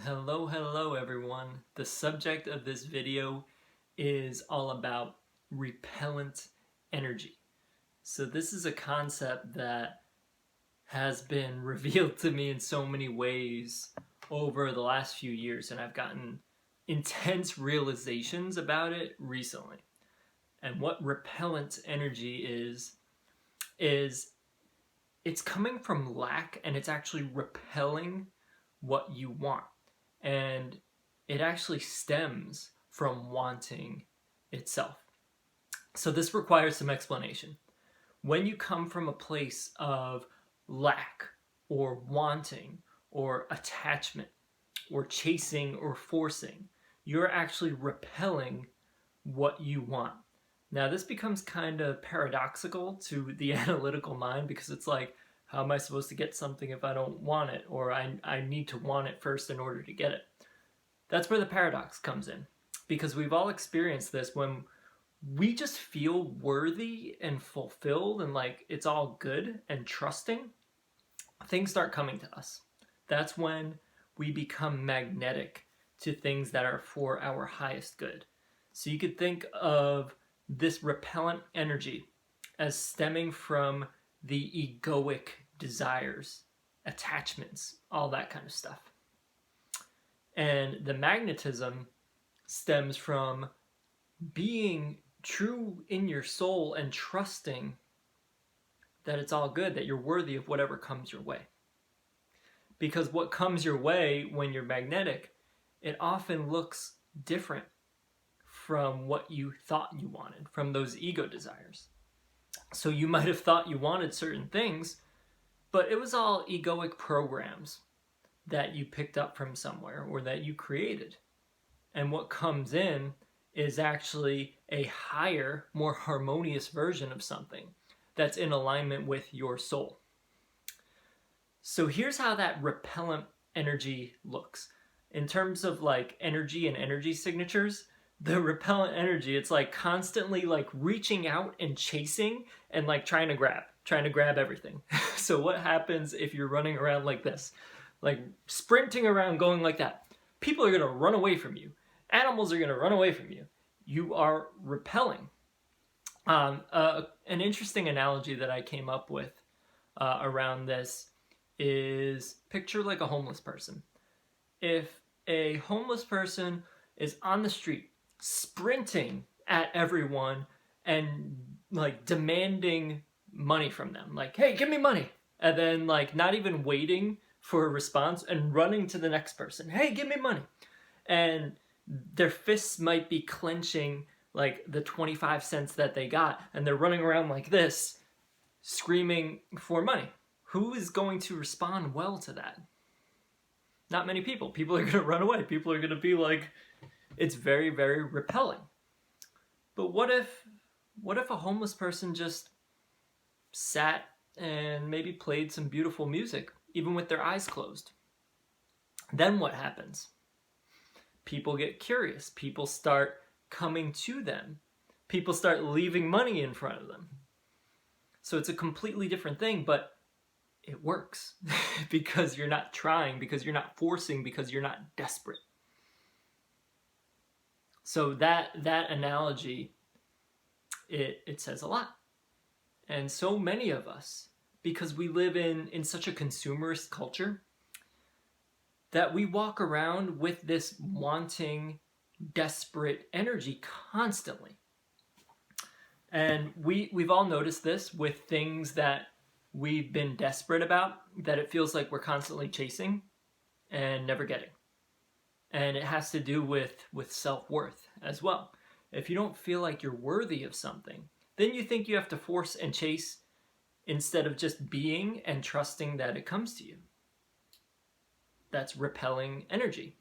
Hello everyone. The subject of this video is all about repellent energy. So this is a concept that has been revealed to me in so many ways over the last few years, and I've gotten intense realizations about it recently. And what repellent energy is it's coming from lack, and it's actually repelling what you want. And it actually stems from wanting itself. So this requires some explanation. When you come from a place of lack or wanting or attachment or chasing or forcing, you're actually repelling what you want. Now this becomes kind of paradoxical to the analytical mind, because it's like, how am I supposed to get something if I don't want it? Or I need to want it first in order to get it. That's where the paradox comes in. Because we've all experienced this when we just feel worthy and fulfilled and like it's all good and trusting, things start coming to us. That's when we become magnetic to things that are for our highest good. So you could think of this repellent energy as stemming from the egoic desires, attachments, all that kind of stuff. And the magnetism stems from being true in your soul and trusting that it's all good, that you're worthy of whatever comes your way. Because what comes your way when you're magnetic, it often looks different from what you thought you wanted, from those ego desires. So you might have thought you wanted certain things, but it was all egoic programs that you picked up from somewhere or that you created. And what comes in is actually a higher, more harmonious version of something that's in alignment with your soul. So here's how that repellent energy looks. In terms of like energy and energy signatures, the repellent energy, it's like constantly like reaching out and chasing and like trying to grab everything. So what happens if you're running around like this, like sprinting around going like that? People are going to run away from you. Animals are going to run away from you. You are repelling. An interesting analogy that I came up with around this is picture like a homeless person. If a homeless person is on the street sprinting at everyone and like demanding money from them, like, hey, give me money, and then like not even waiting for a response and running to the next person, hey, give me money, and their fists might be clenching like the 25 cents that they got, and they're running around like this screaming for money. Who is going to respond well to that? Not many people. People are going to run away. People are going to be like, it's very, very repelling. But what if a homeless person just sat and maybe played some beautiful music, even with their eyes closed? Then what happens? People get curious. People start coming to them. People start leaving money in front of them. So it's a completely different thing, but it works because you're not trying, because you're not forcing, because you're not desperate. So that analogy, it says a lot. And so many of us, because we live in such a consumerist culture, that we walk around with this wanting, desperate energy constantly. And we've all noticed this with things that we've been desperate about, that it feels like we're constantly chasing and never getting. And it has to do with self-worth as well. If you don't feel like you're worthy of something, then you think you have to force and chase instead of just being and trusting that it comes to you. That's repelling energy.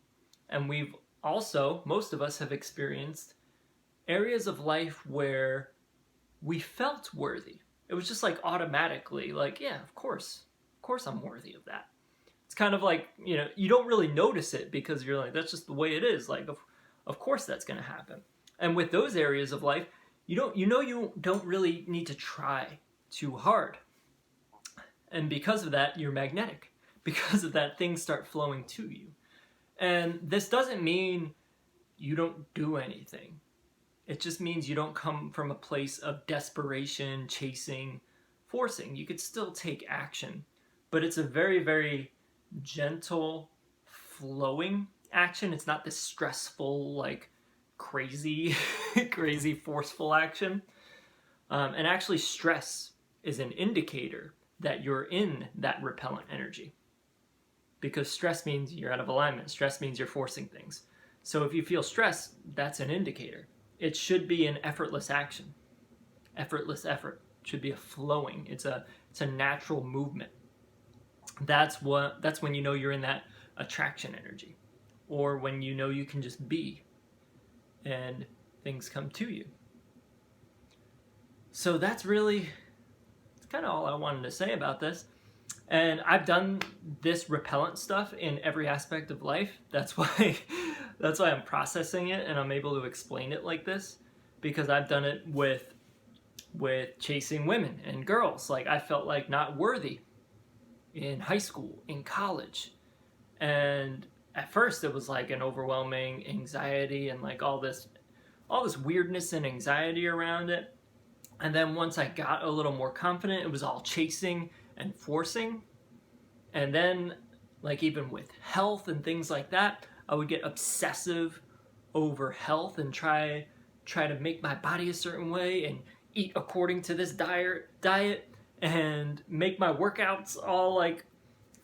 And we've also, most of us have experienced areas of life where we felt worthy. It was just like automatically like, yeah, of course I'm worthy of that. It's kind of like, you don't really notice it because you're like, that's just the way it is. Like, of course that's going to happen. And with those areas of life, you don't really need to try too hard. And because of that, you're magnetic. Because of that, things start flowing to you. And this doesn't mean you don't do anything. It just means you don't come from a place of desperation, chasing, forcing. You could still take action, but it's a very, very gentle, flowing action. It's not this stressful, like crazy, crazy, forceful action. And actually, stress is an indicator that you're in that repellent energy. Because stress means you're out of alignment. Stress means you're forcing things. So if you feel stress, that's an indicator. It should be an effortless action. Effortless effort. It should be a flowing. It's a natural movement. That's when you know you're in that attraction energy. Or when you know you can just be and things come to you. So that's kind of all I wanted to say about this. And I've done this repellent stuff in every aspect of life. That's why I'm processing it and I'm able to explain it like this, because I've done it with chasing women and girls. Like, I felt like not worthy in high school, in college. And at first it was like an overwhelming anxiety and like all this weirdness and anxiety around it. And then once I got a little more confident, it was all chasing and forcing. And then, like, even with health and things like that, I would get obsessive over health and try to make my body a certain way and eat according to this diet and make my workouts all like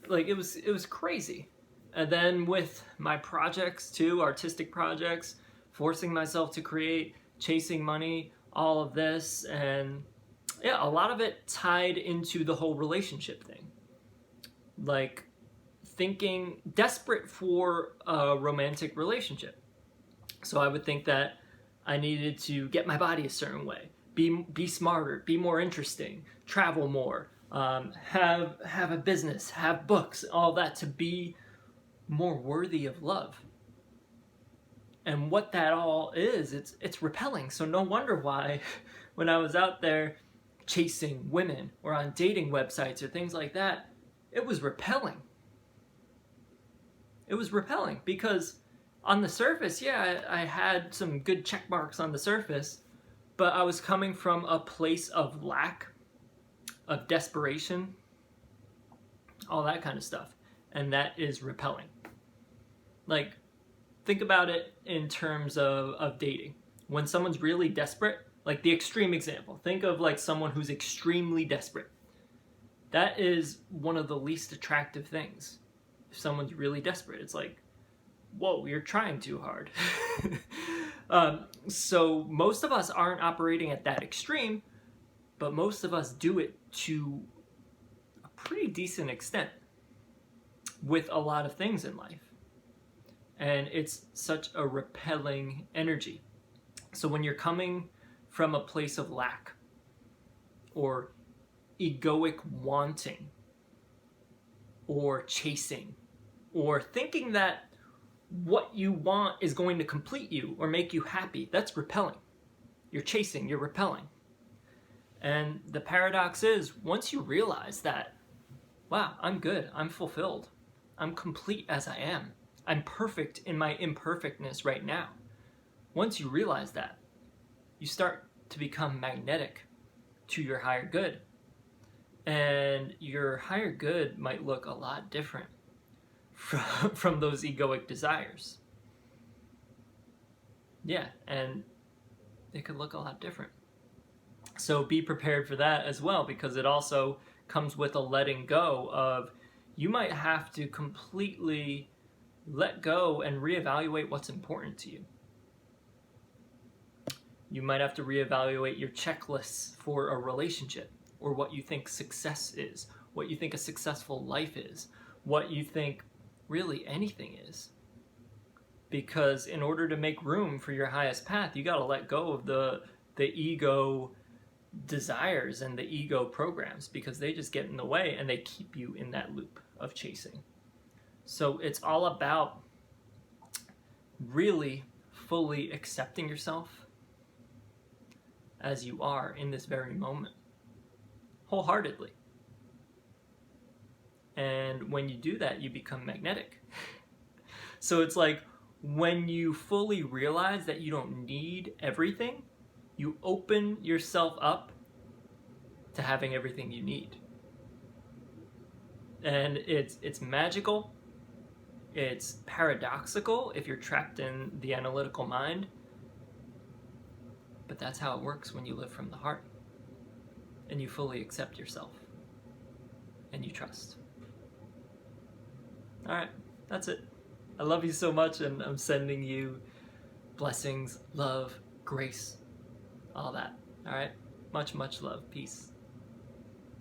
it was crazy. And then with my projects too, artistic projects, forcing myself to create, chasing money, all of this, and yeah, a lot of it tied into the whole relationship thing. Like, thinking desperate for a romantic relationship. So I would think that I needed to get my body a certain way, be smarter, be more interesting, travel more, have a business, have books, all that, to be more worthy of love. And what that all is, it's repelling. So no wonder why when I was out there chasing women or on dating websites or things like that, it was repelling. It was repelling because on the surface, yeah, I had some good check marks on the surface, but I was coming from a place of lack, of desperation, all that kind of stuff. And that is repelling. Like, think about it in terms of dating. When someone's really desperate, like the extreme example, think of like someone who's extremely desperate. That is one of the least attractive things. If someone's really desperate, it's like, whoa, you're trying too hard. So most of us aren't operating at that extreme, but most of us do it to a pretty decent extent with a lot of things in life. And it's such a repelling energy. So when you're coming from a place of lack or egoic wanting or chasing or thinking that what you want is going to complete you or make you happy, that's repelling. You're chasing, you're repelling. And the paradox is, once you realize that, wow, I'm good, I'm fulfilled, I'm complete as I am, I'm perfect in my imperfectness right now. Once you realize that, you start to become magnetic to your higher good. And your higher good might look a lot different from those egoic desires. Yeah, and it could look a lot different. So be prepared for that as well, because it also comes with a letting go of, you might have to completely let go and reevaluate what's important to you. You might have to reevaluate your checklists for a relationship, or what you think success is, what you think a successful life is, what you think really anything is. Because in order to make room for your highest path, you got to let go of the ego desires and the ego programs, because they just get in the way and they keep you in that loop of chasing. So it's all about really fully accepting yourself as you are in this very moment, wholeheartedly. And when you do that, you become magnetic. So it's like when you fully realize that you don't need everything, you open yourself up to having everything you need. And it's magical. It's paradoxical if you're trapped in the analytical mind. But that's how it works when you live from the heart. And you fully accept yourself. And you trust. Alright, that's it. I love you so much, and I'm sending you blessings, love, grace, all that. Alright? Much, much love. Peace.